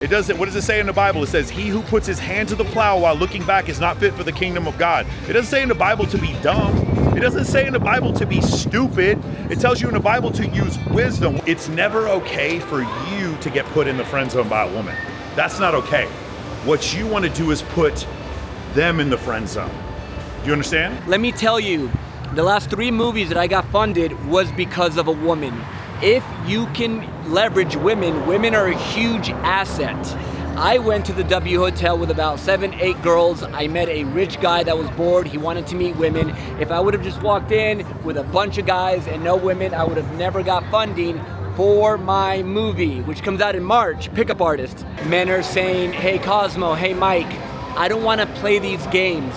It doesn't. What does it say in the Bible? It says, he who puts his hand to the plow while looking back is not fit for the kingdom of God. It doesn't say in the Bible to be dumb. It doesn't say in the Bible to be stupid. It tells you in the Bible to use wisdom. It's never okay for you to get put in the friend zone by a woman. That's not okay. What you want to do is put them in the friend zone. Do you understand? Let me tell you, the last 3 movies that I got funded was because of a woman. If you can leverage women, women are a huge asset. I went to the W Hotel with about 7, 8 girls. I met a rich guy that was bored. He wanted to meet women. If I would have just walked in with a bunch of guys and no women, I would have never got funding for my movie, which comes out in March, Pickup Artist. Men are saying, hey Cosmo, hey Mike, I don't want to play these games.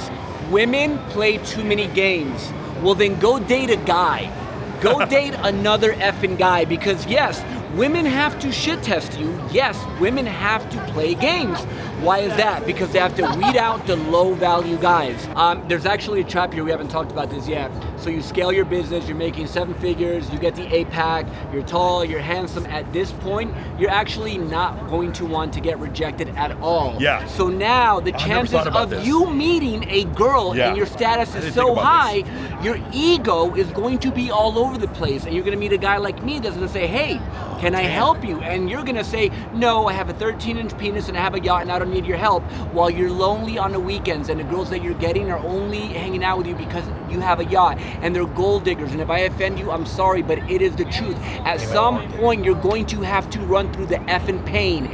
Women play too many games. Well then go date a guy. Go date another effing guy, because yes, women have to shit test you. Yes, women have to play games. Why is that? Because they have to weed out the low value guys. There's actually a trap here, we haven't talked about this yet. So you scale your business, you're making 7 figures, you get the 8-pack, you're tall, you're handsome. At this point, you're actually not going to want to get rejected at all. Yeah. So now the chances of you meeting a girl and your status is so high, your ego is going to be all over the place, and you're gonna meet a guy like me that's gonna say, hey, can I help you? And you're gonna say, no, I have a 13-inch penis and I have a yacht and I don't need your help, while you're lonely on the weekends and the girls that you're getting are only hanging out with you because you have a yacht and they're gold diggers. And if I offend you, I'm sorry, but it is the truth. At some point, you're going to have to run through the effing pain.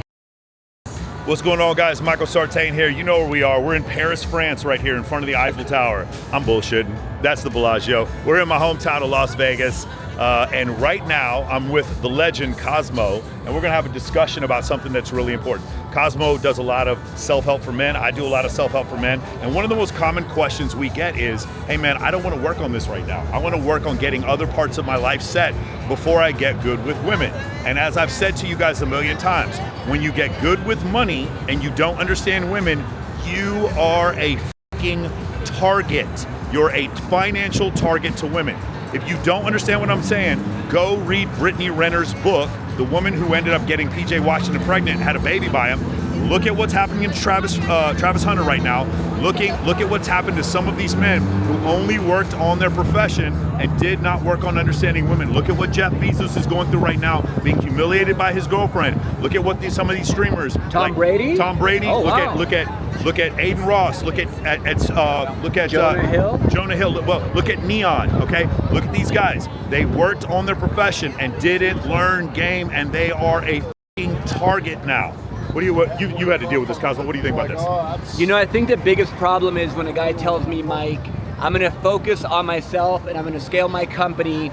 What's going on, guys? Michael Sartain here. You know where we are. We're in Paris, France, right here in front of the Eiffel Tower. I'm bullshitting. That's the Bellagio. We're in my hometown of Las Vegas. And right now, I'm with the legend Cosmo, and we're gonna have a discussion about something that's really important. Cosmo does a lot of self-help for men. I do a lot of self-help for men. And one of the most common questions we get is, hey man, I don't wanna work on this right now. I wanna work on getting other parts of my life set before I get good with women. And as I've said to you guys a million times, when you get good with money and you don't understand women, you are a fucking target. You're a financial target to women. If you don't understand what I'm saying, go read Brittany Renner's book, The Woman Who Ended Up Getting PJ Washington Pregnant and Had a Baby by Him. Look at what's happening to Travis Hunter right now. Look at what's happened to some of these men who only worked on their profession and did not work on understanding women. Look at what Jeff Bezos is going through right now, being humiliated by his girlfriend. Look at what some of these streamers, Tom Brady. Oh, look at Aiden Ross. Look at Jonah Hill. Jonah Hill. Well, look at Neon. Okay, look at these guys. They worked on their profession and didn't learn game, and they are a f***ing target now. What you had to deal with this, Cosmo? What do you think about this? You know, I think the biggest problem is when a guy tells me, Mike, I'm gonna focus on myself and I'm gonna scale my company,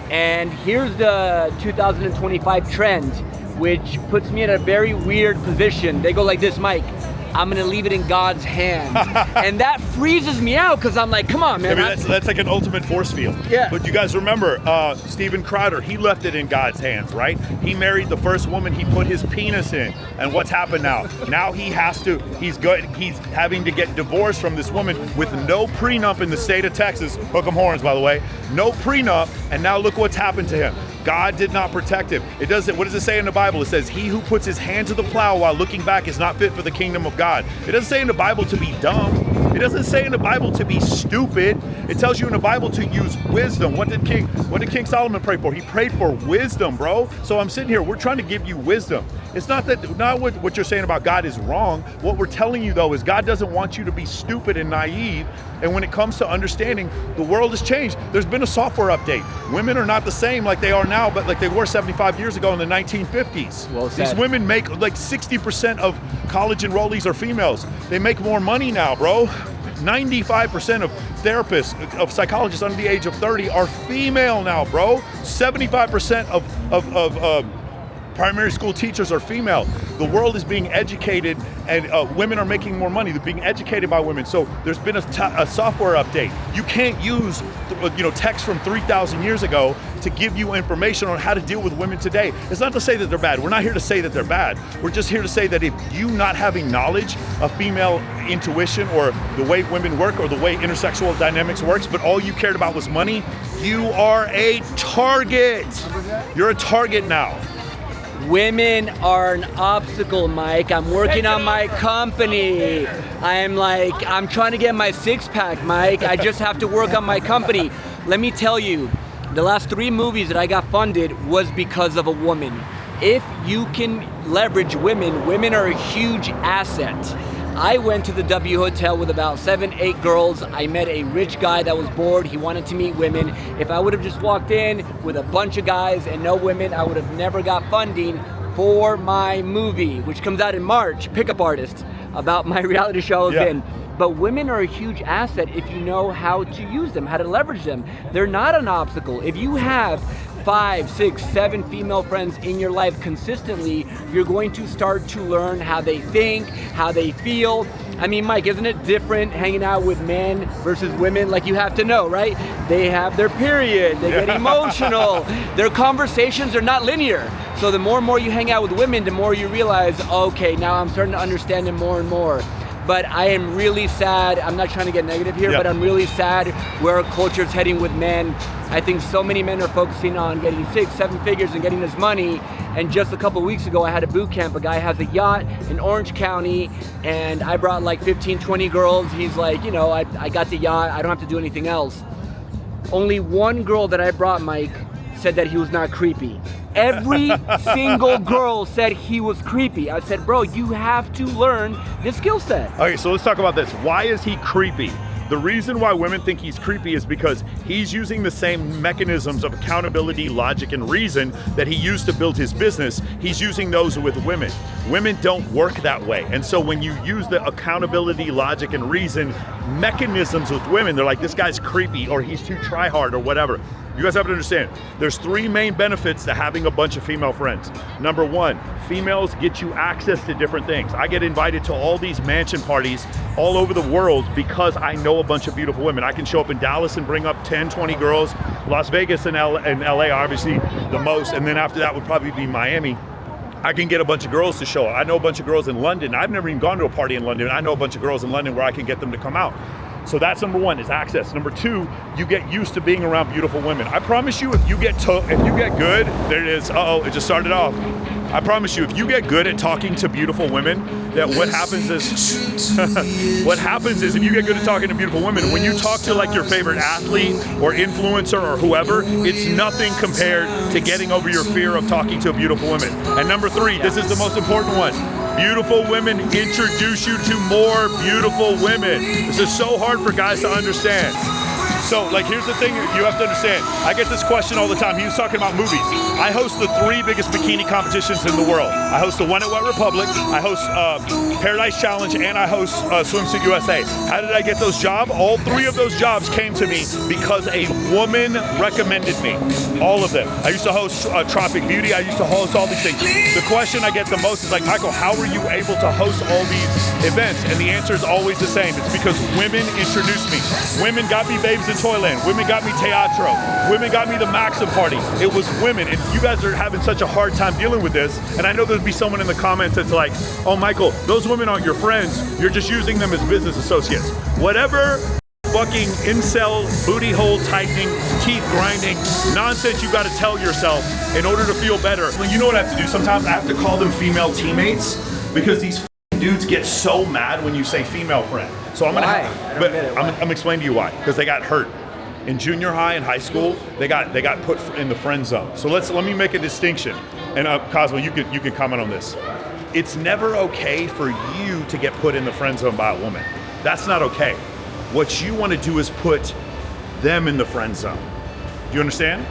and here's the 2025 trend, which puts me in a very weird position. They go like this, Mike, I'm gonna leave it in God's hands. And that freezes me out, because I'm like, come on, man. I mean, that's like an ultimate force field. Yeah. But you guys remember, Steven Crowder, he left it in God's hands, right? He married the first woman he put his penis in. And what's happened now? Now he's having to get divorced from this woman with no prenup in the state of Texas. Hook 'em horns, by the way. No prenup, and now look what's happened to him. God did not protect him. What does it say in the Bible? It says, he who puts his hand to the plow while looking back is not fit for the kingdom of God. It doesn't say in the Bible to be dumb. It doesn't say in the Bible to be stupid. It tells you in the Bible to use wisdom. What did King Solomon pray for? He prayed for wisdom, bro. So I'm sitting here, we're trying to give you wisdom. It's not what you're saying about God is wrong. What we're telling you though is God doesn't want you to be stupid and naive. And when it comes to understanding, the world has changed. There's been a software update. Women are not the same like they are now, but like they were 75 years ago in the 1950s. Well said. These women make like 60% of college enrollees are females. They make more money now, bro. 95% of therapists, of psychologists under the age of 30 are female now, bro. 75% of primary school teachers are female. The world is being educated, and women are making more money. They're being educated by women. So there's been a software update. You can't use text from 3,000 years ago to give you information on how to deal with women today. It's not to say that they're bad. We're not here to say that they're bad. We're just here to say that if you not having knowledge of female intuition or the way women work or the way intersexual dynamics works, but all you cared about was money, you are a target. You're a target now. Women are an obstacle, Mike. I'm working on my company. I'm trying to get my six-pack, Mike. I just have to work on my company. Let me tell you, the last 3 movies that I got funded was because of a woman. If you can leverage women, women are a huge asset. I went to the W Hotel with about 7, 8 girls. I met a rich guy that was bored. He wanted to meet women. If I would have just walked in with a bunch of guys and no women, I would have never got funding for my movie, which comes out in March, Pickup Artist, about my reality show I was in. But women are a huge asset if you know how to use them, how to leverage them. They're not an obstacle. If you have 5, 6, 7 female friends in your life consistently, you're going to start to learn how they think, how they feel. I mean, Mike, isn't it different hanging out with men versus women? Like, you have to know, right? They have their period, they get emotional, their conversations are not linear. So the more and more you hang out with women, the more you realize, okay, now I'm starting to understand them more and more. But I am really sad, I'm not trying to get negative here, but I'm really sad where our culture is heading with men. I think so many men are focusing on getting 6, 7 figures and getting this money. And just a couple weeks ago, I had a boot camp. A guy has a yacht in Orange County, and I brought like 15, 20 girls. He's like, you know, I got the yacht, I don't have to do anything else. Only one girl that I brought, Mike, said that he was not creepy. Every single girl said he was creepy. I said, bro, you have to learn this skill set. Okay, so let's talk about this. Why is he creepy? The reason why women think he's creepy is because he's using the same mechanisms of accountability, logic, and reason that he used to build his business. He's using those with women. Women don't work that way. And so when you use the accountability, logic, and reason mechanisms with women, they're like, this guy's creepy, or he's too try-hard, or whatever. You guys have to understand, there's 3 main benefits to having a bunch of female friends. Number 1, females get you access to different things. I get invited to all these mansion parties all over the world because I know a bunch of beautiful women. I can show up in Dallas and bring up 10, 20 girls. Las Vegas and LA obviously the most, and then after that would probably be Miami. I can get a bunch of girls to show up. I know a bunch of girls in London. I've never even gone to a party in London. I know a bunch of girls in London where I can get them to come out. So that's number 1, is access. Number 2, you get used to being around beautiful women. I promise you, if you get good, there it is. It just started off. I promise you, if you get good at talking to beautiful women, that what happens is if you get good at talking to beautiful women, when you talk to like your favorite athlete or influencer or whoever, it's nothing compared to getting over your fear of talking to a beautiful woman. And number 3, this is the most important one. Beautiful women introduce you to more beautiful women. This is so hard for guys to understand. So, like, here's the thing you have to understand. I get this question all the time. He was talking about movies. I host the 3 biggest bikini competitions in the world. I host the one at Wet Republic, I host Paradise Challenge, and I host Swimsuit USA. How did I get those jobs? All 3 of those jobs came to me because a woman recommended me. All of them. I used to host Tropic Beauty. I used to host all these things. The question I get the most is like, Michael, how were you able to host all these events? And the answer is always the same. It's because women introduced me. Women got me Babes in Toyland. Women got me Teatro. Women got me the Maxim Party. It was women, and you guys are having such a hard time dealing with this. And I know there'd be someone in the comments that's like, oh, Michael, those women aren't your friends. You're just using them as business associates. Whatever fucking incel, booty hole tightening, teeth grinding nonsense you got to tell yourself in order to feel better. Well, you know what I have to do? Sometimes I have to call them female teammates because these dudes get so mad when you say female friend. So I'm gonna explain to you why. Because they got hurt in junior high and high school. They got put in the friend zone. So let me make a distinction. And Cosmo, you can comment on this. It's never okay for you to get put in the friend zone by a woman. That's not okay. What you want to do is put them in the friend zone. Do you understand?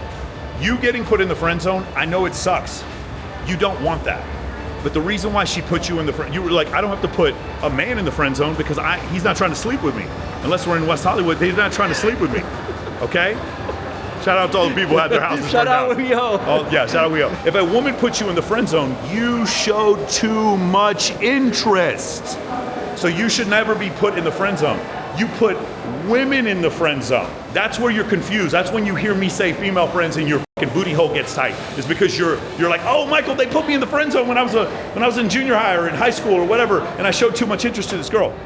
You getting put in the friend zone, I know it sucks. You don't want that. But the reason why she put you in the friend, you were like, I don't have to put a man in the friend zone because he's not trying to sleep with me. Unless we're in West Hollywood, he's not trying to sleep with me. Okay? Shout out to all the people who had their houses Shout burned out down. Leo. Oh, yeah, shout out Leo. If a woman puts you in the friend zone, you showed too much interest. So you should never be put in the friend zone. You put women in the friend zone. That's where you're confused. That's when you hear me say female friends and your fucking booty hole gets tight. It's because you're like, oh, Michael, they put me in the friend zone when I was in junior high or in high school or whatever, and I showed too much interest to this girl.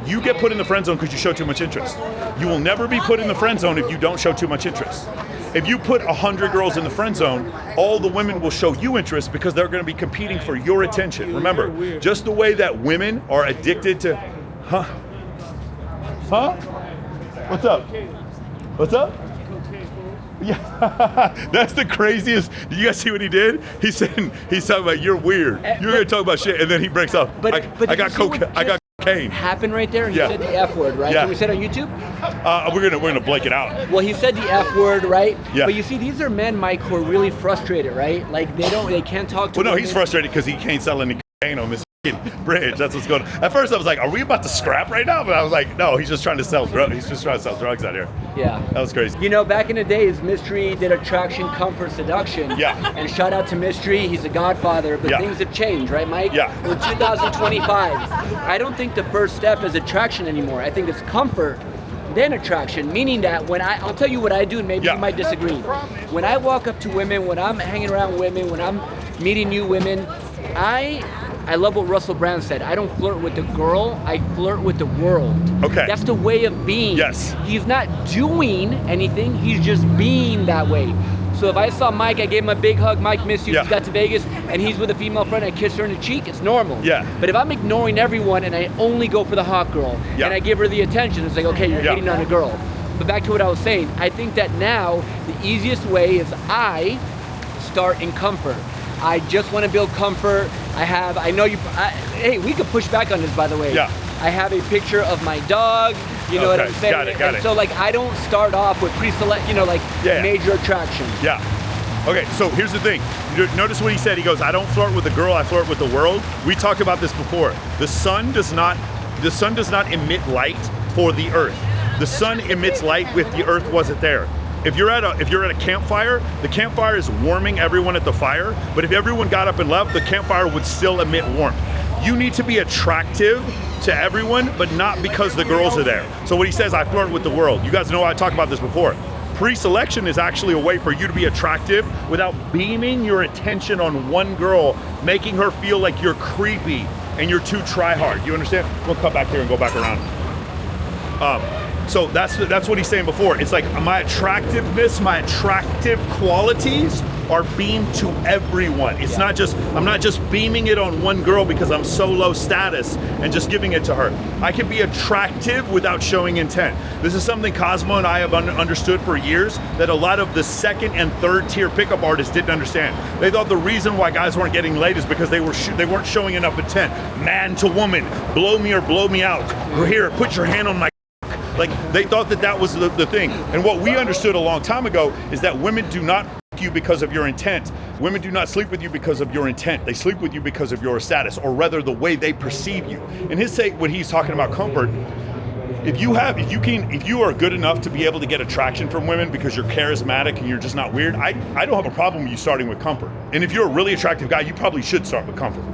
You get put in the friend zone because you show too much interest. You will never be put in the friend zone if you don't show too much interest. If you put 100 girls in the friend zone, all the women will show you interest because they're going to be competing for your attention. Remember, just the way that women are addicted to, huh? What's up? What's up? Yeah, that's the craziest. Did you guys see what he did? He's talking about you're weird. You're gonna talk about shit, and then he breaks off. But I got cocaine. Happened right there. He said the F word, right? Yeah. Can we say it on YouTube? We're gonna blank it out. Well, he said the F word, right? Yeah. But you see, these are men, Mike, who are really frustrated, right? Like they can't talk to. Well, no, women. he's frustrated because he can't sell any cocaine on this bridge. That's what's going on. At first, I was like, "Are we about to scrap right now?" But I was like, "No, he's just trying to sell drugs. He's just trying to sell drugs out here." Yeah, that was crazy. You know, back in the days, Mystery did attraction, comfort, seduction. Yeah. And shout out to Mystery, he's a godfather. But things have changed, right, Mike? Yeah. We're 2025. I don't think the first step is attraction anymore. I think it's comfort, then attraction. Meaning that I'll tell you what I do, and maybe you might disagree. When I walk up to women, when I'm hanging around women, when I'm meeting new women, I love what Russell Brand said. I don't flirt with the girl, I flirt with the world. Okay. That's the way of being. Yes. He's not doing anything, he's just being that way. So if I saw Mike, I gave him a big hug, Mike, miss you, just got to Vegas, and he's with a female friend, I kiss her in the cheek, it's normal. Yeah. But if I'm ignoring everyone and I only go for the hot girl, and I give her the attention, it's like, okay, you're hitting on a girl. But back to what I was saying, I think that now the easiest way is I start in comfort. I just want to build comfort. Hey, we could push back on this, by the way. Yeah. I have a picture of my dog, you know what I'm saying? Got it. So like, I don't start off with pre-select, major attraction. Yeah. Okay, so here's the thing. Notice what he said. He goes, I don't flirt with the girl, I flirt with the world. We talked about this before. The sun does not emit light for the earth. The sun emits light if the earth wasn't there. If you're at a campfire, the campfire is warming everyone at the fire, but if everyone got up and left, the campfire would still emit warmth. You need to be attractive to everyone, but not because the girls are there. So what he says, I flirt with the world. You guys know I talked about this before. Pre-selection is actually a way for you to be attractive without beaming your attention on one girl, making her feel like you're creepy and you're too try-hard. You understand? We'll cut back here and go back around. So that's what he's saying before. It's like my attractiveness, my attractive qualities are beamed to everyone. It's not just, I'm not just beaming it on one girl because I'm so low status and just giving it to her. I can be attractive without showing intent. This is something Cosmo and I have understood for years, that a lot of the second and third tier pickup artists didn't understand. They thought the reason why guys weren't getting laid is because they weren't showing enough intent. Man to woman, blow me or blow me out. Or here, put your hand on my. Like, they thought that was the thing. And what we understood a long time ago is that women do not you because of your intent. Women do not sleep with you because of your intent. They sleep with you because of your status, or rather the way they perceive you. In his sake, when he's talking about comfort, if you are good enough to be able to get attraction from women because you're charismatic and you're just not weird, I don't have a problem with you starting with comfort. And if you're a really attractive guy, you probably should start with comfort.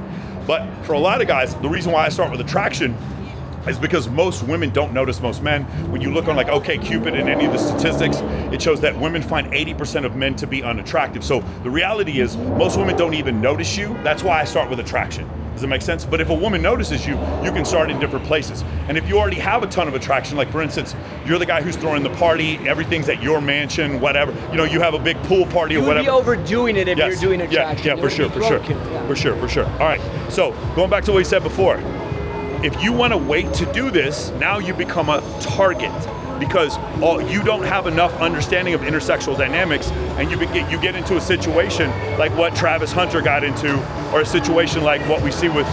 But for a lot of guys, the reason why I start with attraction is because most women don't notice most men. When you look on like OkCupid and any of the statistics, it shows that women find 80% of men to be unattractive. So the reality is most women don't even notice you. That's why I start with attraction. Does it make sense? But if a woman notices you, you can start in different places. And if you already have a ton of attraction, like for instance, you're the guy who's throwing the party, everything's at your mansion, whatever, you have a big pool party or whatever. You would be overdoing it if you're doing attraction. Yeah, for sure. All right, so going back to what he said before, if you want to wait to do this, now you become a target because you don't have enough understanding of intersexual dynamics, and you get into a situation like what Travis Hunter got into, or a situation like what we see with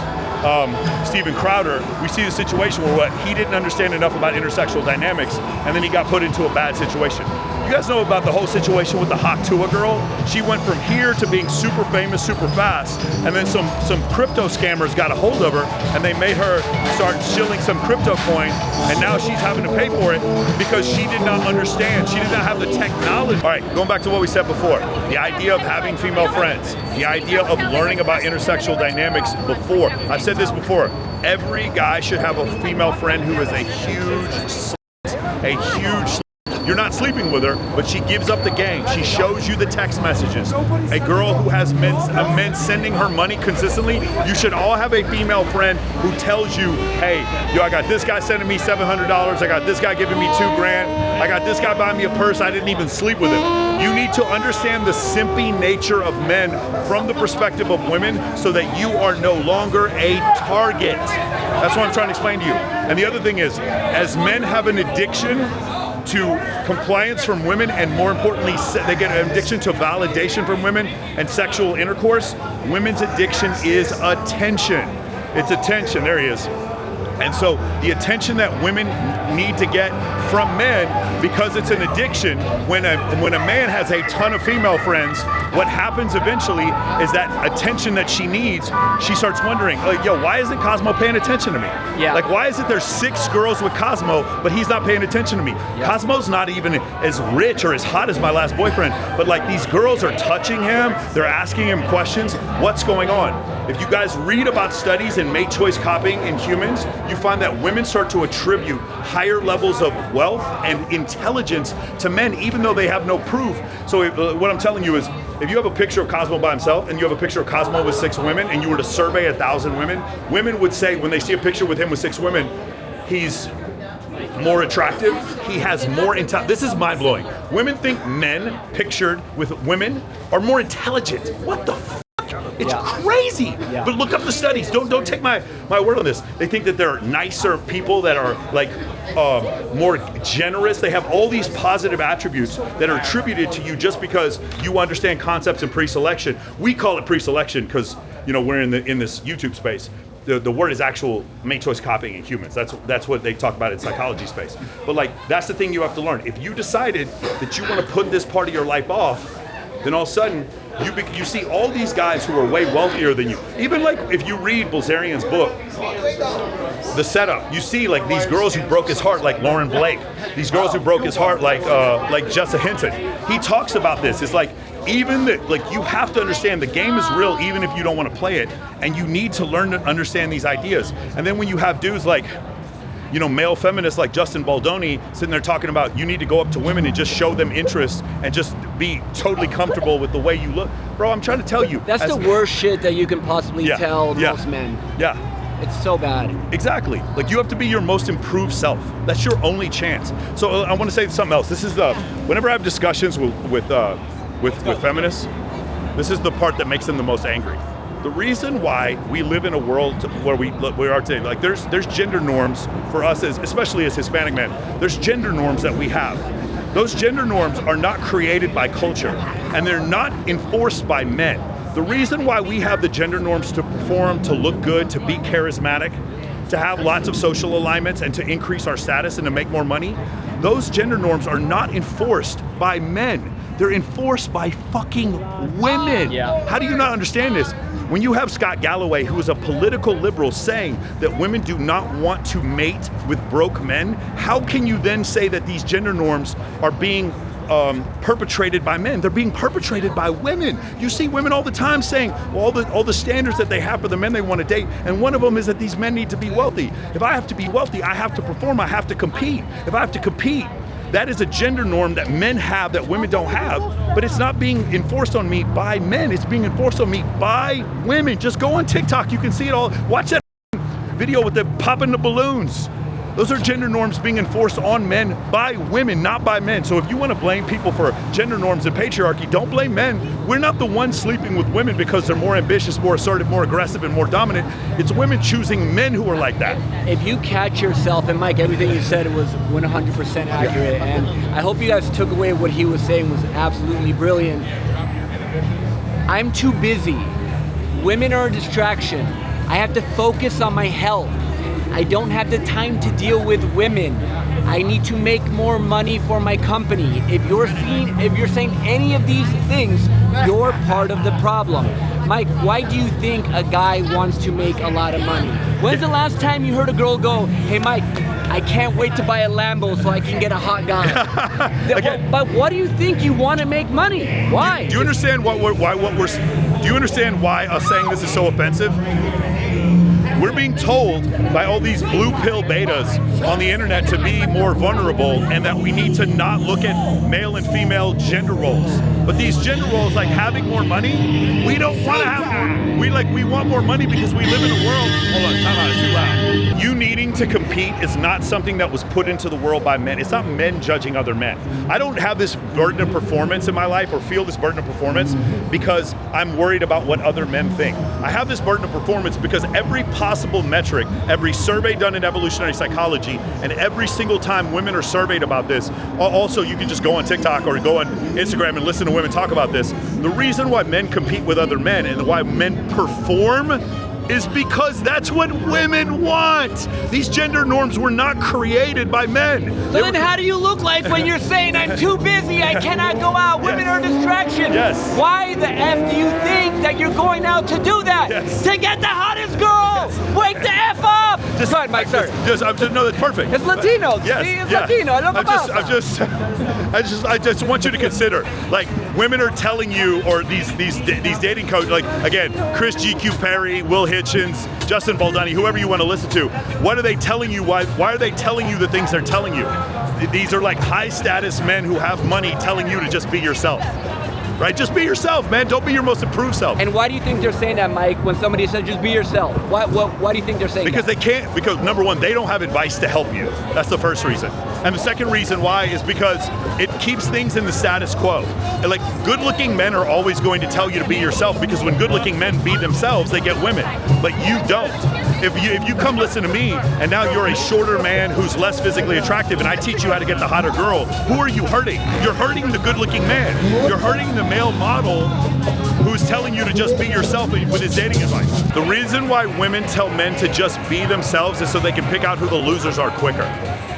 Steven Crowder. We see the situation where he didn't understand enough about intersexual dynamics, and then he got put into a bad situation. You guys know about the whole situation with the Hot Tua girl? She went from here to being super famous, super fast, and then some crypto scammers got a hold of her, and they made her start shilling some crypto coin, and now she's having to pay for it because she did not understand. She did not have the technology. All right, going back to what we said before, the idea of having female friends, the idea of learning about intersexual dynamics before. I've said this before, every guy should have a female friend who is a huge You're not sleeping with her, but she gives up the game. She shows you the text messages. A girl who has men sending her money consistently, you should all have a female friend who tells you, hey, yo, I got this guy sending me $700, I got this guy giving me $2,000, I got this guy buying me a purse, I didn't even sleep with him. You need to understand the simpy nature of men from the perspective of women so that you are no longer a target. That's what I'm trying to explain to you. And the other thing is, as men have an addiction to compliance from women, and more importantly, they get an addiction to validation from women and sexual intercourse, women's addiction is attention. It's attention, there he is. And so the attention that women need to get from men, because it's an addiction, when a man has a ton of female friends, what happens eventually is that attention that she needs, she starts wondering, like, yo, why isn't Cosmo paying attention to me? Yeah. Like, why is it there's 6 girls with Cosmo, but he's not paying attention to me? Yeah. Cosmo's not even as rich or as hot as my last boyfriend, but like these girls are touching him, they're asking him questions, what's going on? If you guys read about studies in mate choice copying in humans, you find that women start to attribute higher levels of wealth and intelligence to men, even though they have no proof. So what I'm telling you is, if you have a picture of Cosmo by himself and you have a picture of Cosmo with 6 women and you were to survey 1,000 women, women would say when they see a picture with him with 6 women, he's more attractive, he has more this is mind-blowing. Women think men pictured with women are more intelligent. What the f***? It's crazy. Yeah. But look up the studies. Don't take my word on this. They think that they're nicer people, that are like more generous. They have all these positive attributes that are attributed to you just because you understand concepts in pre-selection. We call it pre-selection because, you know, we're in this YouTube space. The word is actual mate choice copying in humans. That's what they talk about in psychology space. But like, that's the thing you have to learn. If you decided that you want to put this part of your life off, then all of a sudden you see all these guys who are way wealthier than you. Even like if you read Bilzerian's book, The Setup, you see like these girls who broke his heart, like Lauren Blake. These girls who broke his heart, like Jessa Hinton. He talks about this. It's like, even like you have to understand the game is real even if you don't want to play it, and you need to learn to understand these ideas. And then when you have dudes like, you know, male feminists like Justin Baldoni sitting there talking about you need to go up to women and just show them interest and just be totally comfortable with the way you look. Bro, I'm trying to tell you. That's the worst shit that you can possibly tell most men. Yeah. It's so bad. Exactly. Like, you have to be your most improved self. That's your only chance. So I want to say something else. This is whenever I have discussions with feminists, this is the part that makes them the most angry. The reason why we live in a world where we are today, like there's gender norms for us, especially as Hispanic men. There's gender norms that we have. Those gender norms are not created by culture, and they're not enforced by men. The reason why we have the gender norms to perform, to look good, to be charismatic, to have lots of social alignments, and to increase our status and to make more money, those gender norms are not enforced by men. They're enforced by fucking women. Yeah. How do you not understand this? When you have Scott Galloway, who is a political liberal, saying that women do not want to mate with broke men, how can you then say that these gender norms are being perpetrated by men? They're being perpetrated by women. You see women all the time saying all the standards that they have for the men they want to date, and one of them is that these men need to be wealthy. If I have to be wealthy, I have to perform, I have to compete. If I have to compete, that is a gender norm that men have that women don't have, but it's not being enforced on me by men. It's being enforced on me by women. Just go on TikTok, you can see it all. Watch that video with them popping the balloons. Those are gender norms being enforced on men by women, not by men. So if you want to blame people for gender norms and patriarchy, don't blame men. We're not the ones sleeping with women because they're more ambitious, more assertive, more aggressive, and more dominant. It's women choosing men who are like that. If you catch yourself, and Mike, everything you said was 100% accurate, and I hope you guys took away what he was saying was absolutely brilliant. I'm too busy. Women are a distraction. I have to focus on my health. I don't have the time to deal with women. I need to make more money for my company. If you're saying any of these things, you're part of the problem. Mike, why do you think a guy wants to make a lot of money? When's the last time you heard a girl go, "Hey Mike, I can't wait to buy a Lambo so I can get a hot guy"? But what do you think you want to make money? Why? Do you understand do you understand why us saying this is so offensive? We're being told by all these blue pill betas on the internet to be more vulnerable and that we need to not look at male and female gender roles. But these gender roles, like having more money, we don't want to have more. We want more money because we live in a world. Hold on, time out, it's too loud. You needing to compete is not something that was put into the world by men. It's not men judging other men. I don't have this burden of performance in my life or feel this burden of performance because I'm worried about what other men think. I have this burden of performance because every possible metric, every survey done in evolutionary psychology, and every single time women are surveyed about this, also you can just go on TikTok or go on Instagram and listen to women talk about this. The reason why men compete with other men and why men perform is because that's what women want. These gender norms were not created by men. So then how do you look like when you're saying, I'm too busy, I cannot go out, women are a distraction? Yes. Why the F do you think that you're going out to do that? Yes. To get the hottest girl! Yes. Wake the F up! Just, Go ahead, Mike, sir. No, that's perfect. It's Latino. Yes, See, it's Latino. I love I just want you to consider, like, women are telling you, or these dating coaches, like, again, Chris GQ Perry, Will Hitchens, Justin Baldani, whoever you want to listen to, what are they telling you? Why are they telling you the things they're telling you? These are like high status men who have money telling you to just be yourself. Right? Just be yourself, man. Don't be your most improved self. And why do you think they're saying that, Mike, when somebody says just be yourself? Why do you think they're saying because that? Because they can't, because number one, they don't have advice to help you. That's the first reason. And the second reason why is because it keeps things in the status quo. And like, good-looking men are always going to tell you to be yourself because when good-looking men be themselves, they get women. But you don't. If you come listen to me and now you're a shorter man who's less physically attractive and I teach you how to get the hotter girl, who are you hurting? You're hurting the good-looking man. You're hurting the male model who's telling you to just be yourself with his dating advice. The reason why women tell men to just be themselves is so they can pick out who the losers are quicker.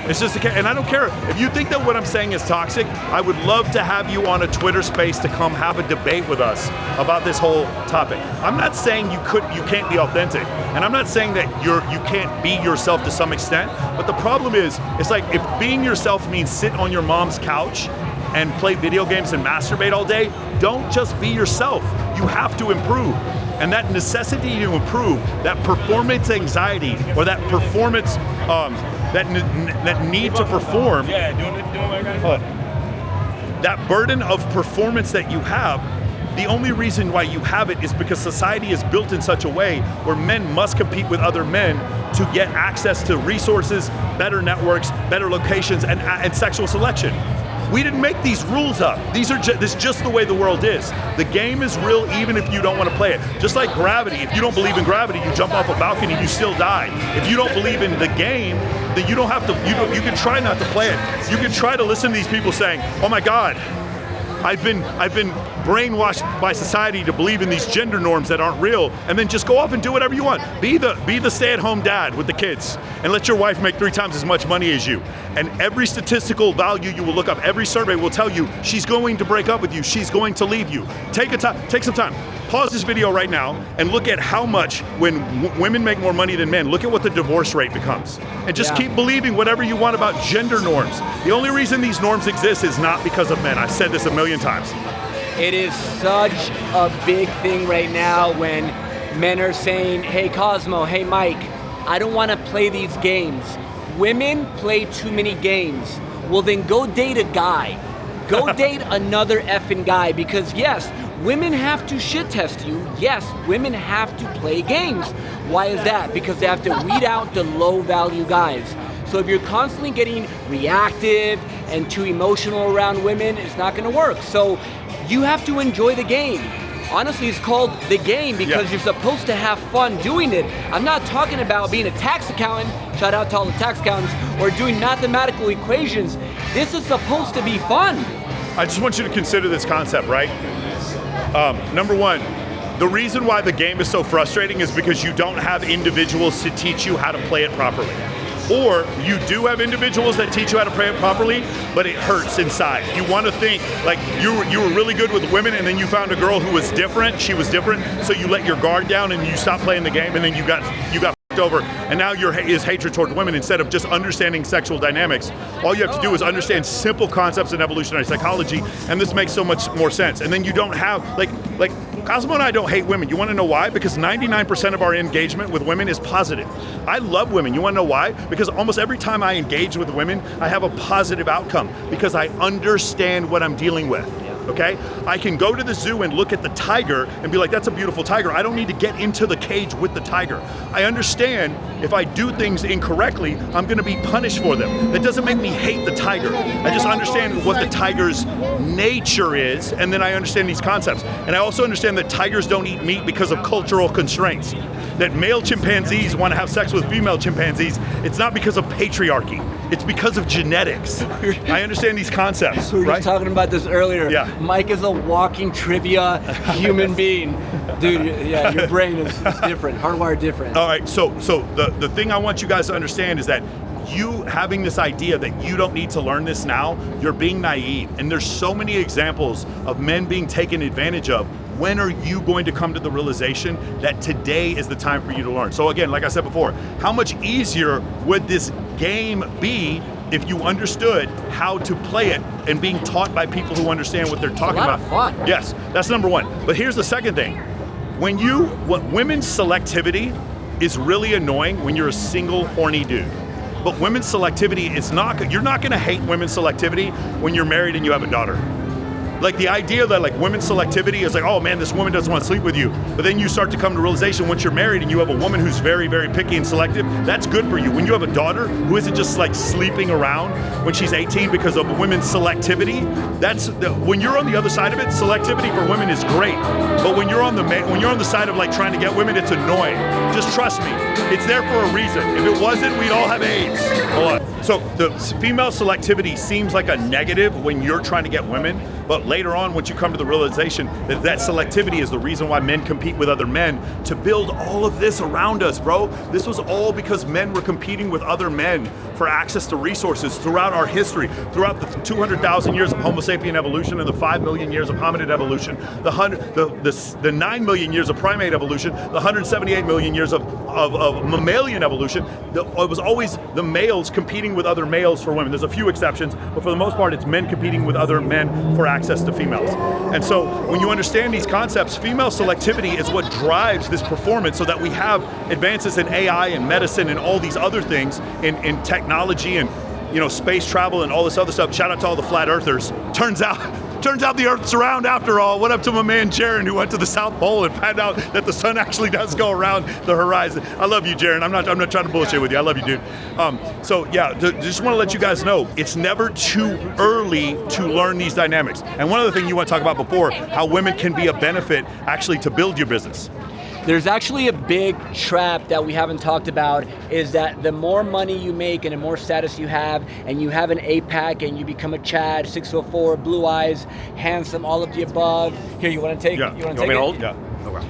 It's just, and I don't care. If you think that what I'm saying is toxic, I would love to have you on a Twitter space to come have a debate with us about this whole topic. I'm not saying you can't be authentic, and I'm not saying that you can't be yourself to some extent, but the problem is, it's like if being yourself means sit on your mom's couch and play video games and masturbate all day, don't just be yourself. You have to improve. And that necessity to improve, that performance anxiety, or that performance, that need to perform, that burden of performance that you have, the only reason why you have it is because society is built in such a way where men must compete with other men to get access to resources, better networks, better locations, and sexual selection. We didn't make these rules up. This is just the way the world is. The game is real even if you don't want to play it. Just like gravity, if you don't believe in gravity, you jump off a balcony, you still die. If you don't believe in the game, then you don't have to, you can try not to play it. You can try to listen to these people saying, oh my God, I've been brainwashed by society to believe in these gender norms that aren't real, and then just go off and do whatever you want. Be the stay-at-home dad with the kids, and let your wife make 3 times as much money as you. And every statistical value you will look up, every survey will tell you she's going to break up with you, she's going to leave you. Take some time. Pause this video right now and look at how much, when women make more money than men, look at what the divorce rate becomes. And just keep believing whatever you want about gender norms. The only reason these norms exist is not because of men. I've said this a million times. It is such a big thing right now when men are saying, hey Cosmo, hey Mike, I don't want to play these games. Women play too many games. Well then go date a guy. Go date another effing guy, because yes, women have to shit test you. Yes, women have to play games. Why is that? Because they have to weed out the low value guys. So if you're constantly getting reactive and too emotional around women, it's not gonna work. So you have to enjoy the game. Honestly, it's called the game because you're supposed to have fun doing it. I'm not talking about being a tax accountant, shout out to all the tax accountants, or doing mathematical equations. This is supposed to be fun. I just want you to consider this concept, right? Number one, the reason why the game is so frustrating is because you don't have individuals to teach you how to play it properly. Or you do have individuals that teach you how to play it properly, but it hurts inside. You want to think like you were really good with women, and then you found a girl who was different. She was different, so you let your guard down and you stopped playing the game, and then you got over, and now is hatred toward women instead of just understanding sexual dynamics. All you have to do is understand simple concepts in evolutionary psychology, and this makes so much more sense. And then you don't have like Cosmo and I don't hate women. You want to know why? Because 99% of our engagement with women is positive. I love women. You want to know why? Because almost every time I engage with women, I have a positive outcome because I understand what I'm dealing with. Okay? I can go to the zoo and look at the tiger and be like, that's a beautiful tiger. I don't need to get into the cage with the tiger. I understand if I do things incorrectly, I'm gonna be punished for them. That doesn't make me hate the tiger. I just understand what the tiger's nature is, and then I understand these concepts. And I also understand that tigers don't eat meat because of cultural constraints. That male chimpanzees want to have sex with female chimpanzees, it's not because of patriarchy. It's because of genetics. I understand these concepts, We were right? just talking about this earlier. Yeah. Mike is a walking trivia human being. Dude, yeah, your brain is different, hardwired different. All right, so the thing I want you guys to understand is that you having this idea that you don't need to learn this now, you're being naive. And there's so many examples of men being taken advantage of. When are you going to come to the realization that today is the time for you to learn? So again, like I said before, how much easier would this game be if you understood how to play it and being taught by people who understand what they're talking about? It's a lot of fun. Yes, that's number one. But here's the second thing. Women's selectivity is really annoying when you're a single horny dude. But women's selectivity is not, you're not gonna hate women's selectivity when you're married and you have a daughter. Like the idea that like women's selectivity is like, oh man, this woman doesn't want to sleep with you. But then you start to come to realization once you're married and you have a woman who's very, very picky and selective, that's good for you. When you have a daughter who isn't just like sleeping around when she's 18 because of women's selectivity, when you're on the other side of it, selectivity for women is great. But when you're on the side of like trying to get women, it's annoying. Just trust me, it's there for a reason. If it wasn't, we'd all have AIDS. Hold on. So the female selectivity seems like a negative when you're trying to get women, but later on, once you come to the realization that that selectivity is the reason why men compete with other men to build all of this around us, bro. This was all because men were competing with other men for access to resources throughout our history, throughout the 200,000 years of Homo sapien evolution and the 5 million years of hominid evolution, the 9 million years of primate evolution, the 178 million years of mammalian evolution. It was always the males competing with other males for women. There's a few exceptions, but for the most part, it's men competing with other men for access to females. And so when you understand these concepts, female selectivity is what drives this performance so that we have advances in AI and medicine and all these other things in technology and space travel and all this other stuff. Shout out to all the flat earthers. Turns out the Earth's round after all. What up to my man Jaron, who went to the South Pole and found out that the sun actually does go around the horizon. I love you, Jaron. I'm not trying to bullshit with you. I love you, dude. So yeah, just want to let you guys know, it's never too early to learn these dynamics. And one other thing you want to talk about before, how women can be a benefit actually to build your business. There's actually a big trap that we haven't talked about, is that the more money you make and the more status you have, and you have an 8-pack and you become a Chad, 604, blue eyes, handsome, all of the above. Here, you want to take Yeah. it? You want me to hold? Yeah. Okay.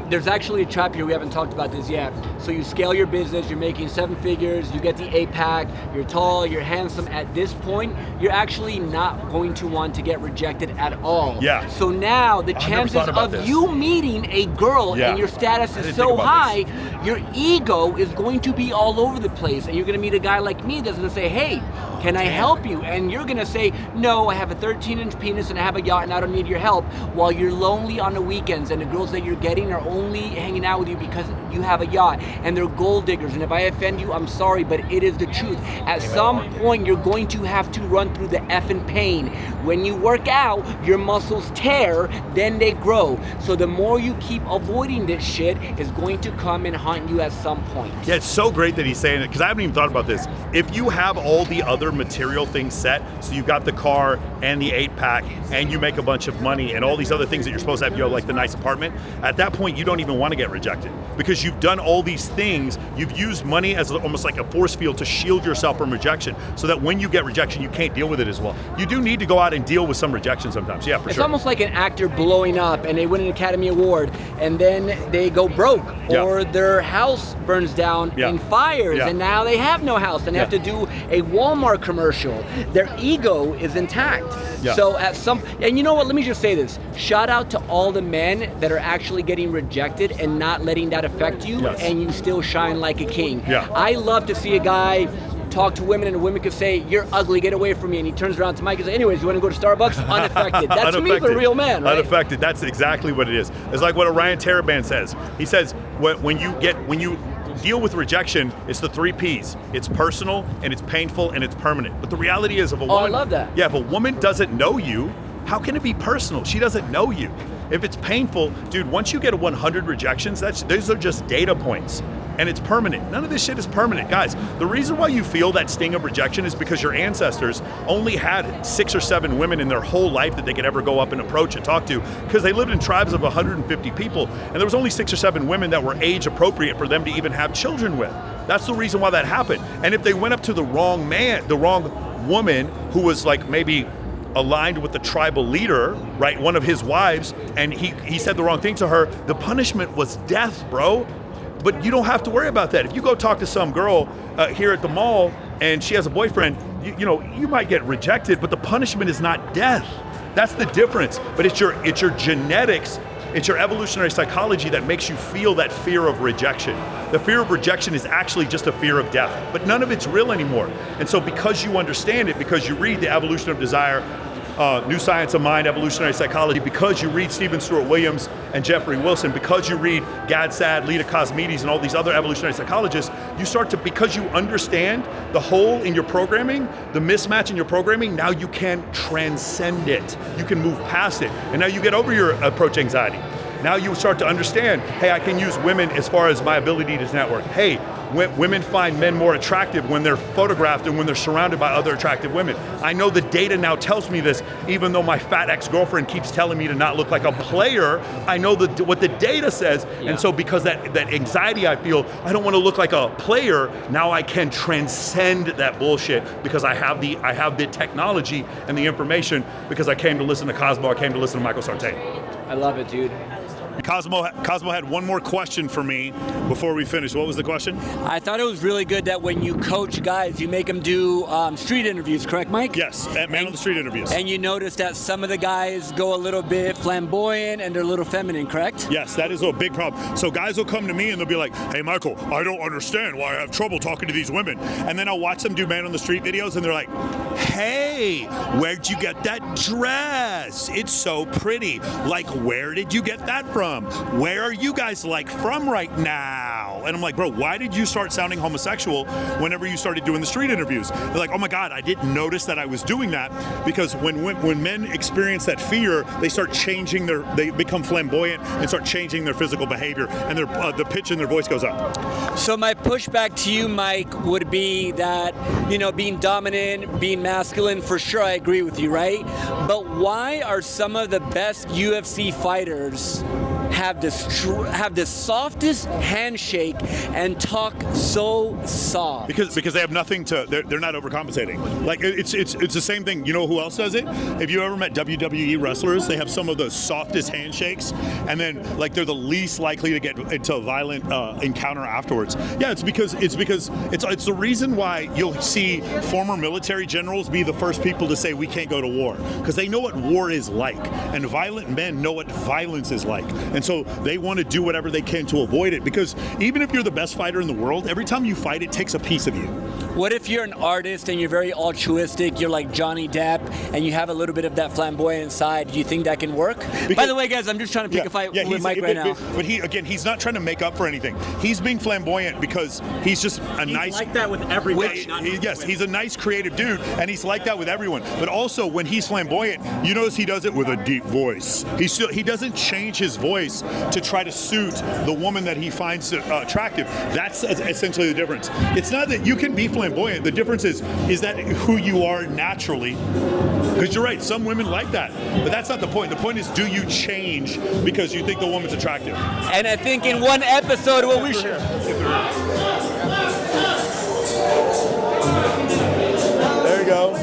There's actually a trap here, we haven't talked about this yet. So you scale your business, you're making 7 figures, you get the 8-pack, you're tall, you're handsome. At this point, you're actually not going to want to get rejected at all. Yeah. So now the chances of you meeting a girl and your status is so high, your ego is going to be all over the place. And you're gonna meet a guy like me that's gonna say, hey, can I help you? And you're gonna say, no, I have a 13-inch penis and I have a yacht and I don't need your help, while you're lonely on the weekends and the girls that you're getting are only hanging out with you because you have a yacht and they're gold diggers. And if I offend you, I'm sorry, but it is the truth. At some point, you're going to have to run through the effing pain. When you work out, your muscles tear, then they grow. So the more you keep avoiding this shit is going to come and haunt you at some point. Yeah, it's so great that he's saying it, because I haven't even thought about this. If you have all the other material things set, so you've got the car and the 8-pack and you make a bunch of money and all these other things that you're supposed to have, like the nice apartment, at that point you don't even want to get rejected, because you've done all these things. You've used money as almost like a force field to shield yourself from rejection, so that when you get rejection, you can't deal with it as well. You do need to go out and deal with some rejection sometimes. Yeah, for sure. It's almost like an actor blowing up and they win an Academy Award and then they go broke, or their house burns down in fires and now they have no house and they have to do a Walmart commercial. Their ego is intact. So at and you know what, let me just say this. Shout out to all the men that are actually getting rejected and not letting that affect you, and you still shine like a king. I love to see a guy talk to women, and a woman could say, "You're ugly, get away from me," and he turns around to Mike and says, "Anyways, you want to go to Starbucks?" Unaffected. That's to me the real man, right? Unaffected. That's exactly what it is. It's like what Orion Taraban says. He says when you deal with rejection, it's the 3 P's. It's personal, and it's painful, and it's permanent. But the reality is, if a woman, I love that. Yeah, if a woman doesn't know you, how can it be personal? She doesn't know you. If it's painful, dude, once you get a 100 rejections, those are just data points. And it's permanent. None of this shit is permanent. Guys, the reason why you feel that sting of rejection is because your ancestors only had 6 or 7 women in their whole life that they could ever go up and approach and talk to, because they lived in tribes of 150 people, and there was only 6 or 7 women that were age appropriate for them to even have children with. That's the reason why that happened. And if they went up to the wrong man, the wrong woman who was like maybe aligned with the tribal leader, right, one of his wives, and he said the wrong thing to her, the punishment was death, bro. But you don't have to worry about that. If you go talk to some girl here at the mall and she has a boyfriend, you might get rejected, but the punishment is not death. That's the difference. But it's your genetics, it's your evolutionary psychology that makes you feel that fear of rejection. The fear of rejection is actually just a fear of death, but none of it's real anymore. And so because you understand it, because you read The Evolution of Desire, New Science of Mind, Evolutionary Psychology, because you read Stephen Stewart Williams and Jeffrey Wilson, because you read Gad Saad, Lita Cosmides, and all these other evolutionary psychologists, you start to, because you understand the hole in your programming, the mismatch in your programming, now you can transcend it. You can move past it. And now you get over your approach anxiety. Now you start to understand, hey, I can use women as far as my ability to network. Hey, women find men more attractive when they're photographed and when they're surrounded by other attractive women. I know the data now tells me this, even though my fat ex-girlfriend keeps telling me to not look like a player. I know what the data says, and so because that anxiety I feel, I don't want to look like a player. Now I can transcend that bullshit because I have the technology and the information, because I came to listen to Cosmo, I came to listen to Michael Sartain. I love it, dude. Cosmo had one more question for me before we finish. What was the question? I thought it was really good that when you coach guys, you make them do street interviews, correct, Mike? Yes, at Man on the Street interviews. And you notice that some of the guys go a little bit flamboyant and they're a little feminine, correct? Yes, that is a big problem. So guys will come to me and they'll be like, hey, Michael, I don't understand why I have trouble talking to these women. And then I'll watch them do Man on the Street videos and they're like, hey, where'd you get that dress? It's so pretty. Like, where did you get that from? Where are you guys from right now? And I'm like, bro, why did you start sounding homosexual whenever you started doing the street interviews? They're like, oh my God, I didn't notice that I was doing that, because when men experience that fear, they start changing they become flamboyant and start changing their physical behavior, and the pitch in their voice goes up. So my pushback to you, Mike, would be that, being dominant, being masculine, for sure I agree with you, right? But why are some of the best UFC fighters have the softest handshake and talk so soft? Because they have nothing to. They're not overcompensating. Like it's the same thing. You know who else does it? If you ever met WWE wrestlers, they have some of the softest handshakes, and then they're the least likely to get into a violent encounter afterwards. Yeah, it's because it's the reason why you'll see former military generals be the first people to say we can't go to war, because they know what war is like, and violent men know what violence is like. And so they want to do whatever they can to avoid it, because even if you're the best fighter in the world, every time you fight, it takes a piece of you. What if you're an artist and you're very altruistic, you're like Johnny Depp, and you have a little bit of that flamboyant side? Do you think that can work? By the way, guys, I'm just trying to pick a fight with Mike right now. But he's not trying to make up for anything. He's being flamboyant because he's just He's like that with everybody. Yes, he's a nice, creative dude, and he's like that with everyone. But also, when he's flamboyant, you notice he does it with a deep voice. He doesn't change his voice to try to suit the woman that he finds attractive. That's essentially the difference. It's not that you can be flamboyant. The difference is that who you are naturally. Because you're right, some women like that. But that's not the point. The point is, do you change because you think the woman's attractive? And I think in one episode, what we should... There you go.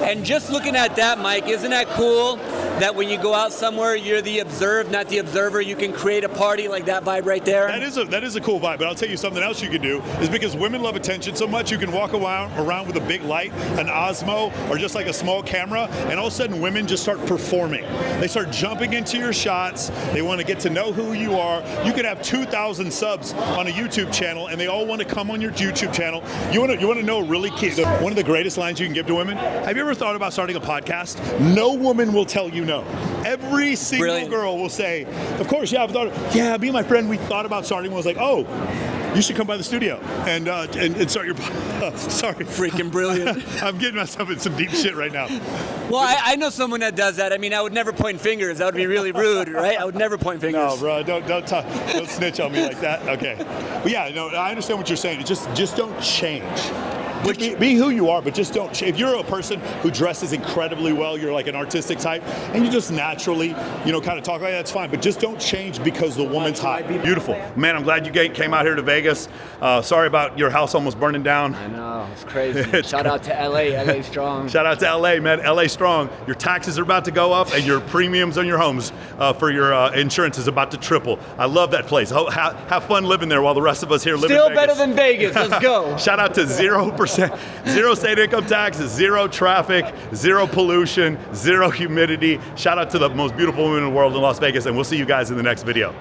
And just looking at that, Mike, isn't that cool? that when you go out somewhere, you're the observed, not the observer. You can create a party like that vibe right there. That is a cool vibe, but I'll tell you something else you can do is because women love attention so much, you can walk around with a big light, an Osmo, or just like a small camera, and all of a sudden women just start performing. They start jumping into your shots. They want to get to know who you are. You could have 2,000 subs on a YouTube channel, and they all want to come on your YouTube channel. You want to know really key. One of the greatest lines you can give to women. Have you ever thought about starting a podcast? No woman will tell you no. Every single girl will say, of course, yeah, I've thought, yeah, me and my friend, we thought about starting. I was like, oh, you should come by the studio and start your podcast. Sorry. Freaking brilliant. I'm getting myself in some deep shit right now. Well, I know someone that does that. I mean, I would never point fingers. That would be really rude, right? I would never point fingers. No, bro, don't snitch on me like that. Okay. But yeah, no, I understand what you're saying. Just don't change. Be who you are, but just don't. If you're a person who dresses incredibly well, you're like an artistic type, and you just naturally, kind of talk like that, that's fine. But just don't change because the woman's hot. Beautiful. Man, I'm glad you came out here to Vegas. Sorry about your house almost burning down. I know, it's crazy. Shout out to LA, LA strong. Shout out to LA, man, LA strong. Your taxes are about to go up, and your premiums on your homes for your insurance is about to triple. I love that place. Have fun living there while the rest of us here live in Vegas. Still better than Vegas, let's go. Shout out to 0%. Zero state income taxes, zero traffic, zero pollution, zero humidity. Shout out to the most beautiful women in the world in Las Vegas, and we'll see you guys in the next video.